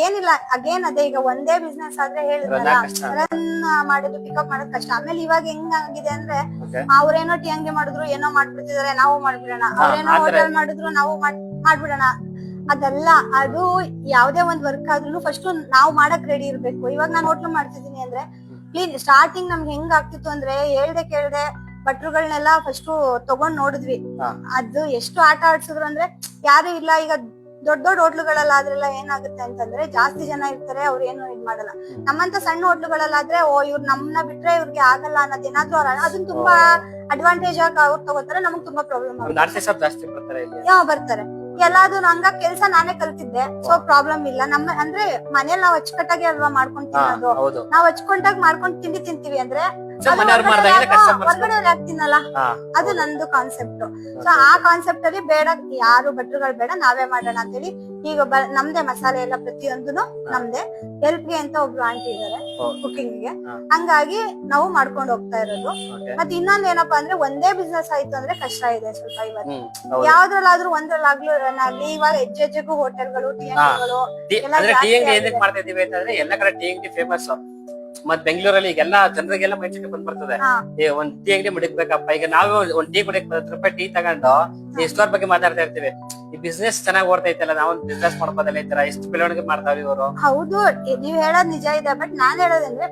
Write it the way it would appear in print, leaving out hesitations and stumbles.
ಏನಿಲ್ಲ ಅಗೇನ್ ಅದೇ ಈಗ ಒಂದೇ ಬಿಸ್ನೆಸ್ ಆದ್ರೆ ಹೇಳಿದ್ರಲ್ಲ ರನ್ ಮಾಡೋದು ಪಿಕಪ್ ಮಾಡೋದು ಕಷ್ಟ. ಆಮೇಲೆ ಇವಾಗ ಹೆಂಗಾಗಿದೆ ಅಂದ್ರೆ ಅವ್ರೇನೋ ಟೀ ಅಂಗಡಿ ಮಾಡಿದ್ರು ಏನೋ ಮಾಡ್ಬಿಡ್ತಿದಾರೆ, ನಾವು ಮಾಡ್ಬಿಡೋಣ. ಅವ್ರೇನೋ ಹೋಟೆಲ್ ಮಾಡಿದ್ರು ನಾವು ಮಾಡ್ಬಿಡೋಣ. ಅದೆಲ್ಲ ಅದು ಯಾವ್ದೇ ಒಂದ್ ವರ್ಕ್ ಆದ್ರೂ ಫಸ್ಟ್ ನಾವು ಮಾಡಕ್ ರೆಡಿ ಇರ್ಬೇಕು. ಇವಾಗ ನಾನು ಹೋಟ್ಲು ಮಾಡ್ತಿದೀನಿ ಅಂದ್ರೆ ಕ್ಲೀನ್ ಸ್ಟಾರ್ಟಿಂಗ್ ನಮ್ಗೆ ಹೆಂಗ್ ಆಗ್ತಿತ್ತು ಅಂದ್ರೆ ಹೇಳ್ದೆ ಕೇಳ್ದೆ ಭಟ್ರುಗಳನ್ನೆಲ್ಲ ಫಸ್ಟ್ ತಗೊಂಡ್ ನೋಡಿದ್ವಿ. ಅದು ಎಷ್ಟು ಆಟ ಆಡ್ಸಿದ್ರು ಅಂದ್ರೆ ಯಾರು ಇಲ್ಲ. ಈಗ ದೊಡ್ಡ ದೊಡ್ಡ ಹೋಟ್ಲುಗಳಲ್ಲಾದ್ರೆಲ್ಲ ಏನಾಗುತ್ತೆ ಅಂತಂದ್ರೆ ಜಾಸ್ತಿ ಜನ ಇರ್ತಾರೆ, ಅವ್ರು ಏನು ಇದ್ ಮಾಡಲ್ಲ. ನಮ್ಮಂತ ಸಣ್ಣ ಹೋಟ್ಲುಗಳಲ್ಲಾದ್ರೆ ಇವ್ರು ನಮ್ಮನ್ನ ಬಿಟ್ರೆ ಇವ್ರಿಗೆ ಆಗಲ್ಲ ಅನ್ನೋದ್ ಏನಾದ್ರು ಅದನ್ನ ತುಂಬಾ ಅಡ್ವಾಂಟೇಜ್ ಆಗಿ ಅವ್ರು ತಗೋತಾರೆ. ನಮಗ್ ತುಂಬಾ ಪ್ರಾಬ್ಲಮ್ ಬರ್ತಾರೆ. ಎಲ್ಲಾದ್ರು ಹಂಗ ಕೆಲ್ಸ ನಾನೇ ಕಲ್ತಿದ್ದೆ, ಸೊ ಪ್ರಾಬ್ಲಮ್ ಇಲ್ಲ. ನಮ್ಮ ಅಂದ್ರೆ ಮನೇಲಿ ನಾವ್ ಅಚ್ಚುಕಟ್ಟಾಗಿ ಅಲ್ವಾ ಮಾಡ್ಕೊಂಡ್ ತಿನ್ನೋದು. ನಾವ್ ಅಚ್ಕೊಂಡಾಗ ಮಾಡ್ಕೊಂಡ್ ತಿಂತೀವಿ ಅಂದ್ರೆ ಹೊರಗಡೆ ತಿನ್ನಲ್ಲ. ಅದು ನಂದು ಕಾನ್ಸೆಪ್ಟ್. ಸೊ ಆ ಕಾನ್ಸೆಪ್ಟ್ ಅಲ್ಲಿ ಬೇಡ, ಯಾರು ಭಟ್ರುಗಳು ಬೇಡ, ನಾವೇ ಮಾಡೋಣ ಅಂತೇಳಿ ಈಗ ನಮ್ದೇ ಮಸಾಲೆ ಎಲ್ಲ ಪ್ರತಿಯೊಂದನು ನಮ್ದೇ. ಹೆಲ್ಪ್ ಗೆ ಅಂತ ಒಬ್ರು ಆಂಟಿ ಇದಾರೆ ಕುಕಿಂಗ್ ಗೆ, ಹಂಗಾಗಿ ನಾವು ಮಾಡ್ಕೊಂಡು ಹೋಗ್ತಾ ಇರೋದು. ಮತ್ತೆ ಇನ್ನೊಂದ್ ಏನಪ್ಪಾ ಅಂದ್ರೆ ಒಂದೇ ಬಿಸ್ನೆಸ್ ಆಯ್ತು ಅಂದ್ರೆ ಕಷ್ಟ ಇದೆ ಸ್ವಲ್ಪ. ಇವತ್ತು ಯಾವ್ದ್ರಲ್ಲಾದ್ರೂ ಒಂದ್ರಲ್ಲಾಗ್ಲೂ ರನ್ ಆಗ್ಲಿ. ಇವಾಗ ಹೆಜ್ಜೆಗೂ ಹೋಟೆಲ್ಗಳು, ಟೀ ಅಂಗಡಿಗಳು ಎಲ್ಲ ಕಡೆ ಟೀ ಅಂಗಡಿ ಫೇಮಸ್. ಮತ್ ಬೆಂಗಳೂರಲ್ಲಿ ಈಗೆಲ್ಲಾ ಜನರಿಗೆಲ್ಲ ಮೈಂಡ್ ಸೆಟ್ ಬಂದ್ ಬರ್ತದೆ, ಒಂದ್ ಟೀ ಅಂಗಡಿ ಮುಡಿಕ್ಬೇಕಪ್ಪ. ಈಗ ನಾವು ಒಂದ್ ಟೀ ಕುಡಿಯಕ್ 10 ರೂಪಾಯಿ ಟೀ ತಗೊಂಡು ಎಷ್ಟೋರ್ ಬಗ್ಗೆ ಮಾತಾಡ್ತಾ ಇರ್ತೀವಿ. ಈ ಬಿಸ್ನೆಸ್ ಚೆನ್ನಾಗಿ ಓಡ್ತೈತಲ್ಲ, ನಾವೊಂದ್ ಬಿಸ್ನೆಸ್ ಮಾಡ್ಬೋದಲ್ಲ, ಈ ತರ ಎಷ್ಟು ಬೆಳವಣಿಗೆ ಮಾಡ್ತಾವ್ರಿ ಇವರು. ಹೌದು, ನೀವ್ ಹೇಳೋದ್ ನಿಜ ಇದೆ. ಬಟ್ ನಾನ್ ಹೇಳೋದಂದ್ರೆ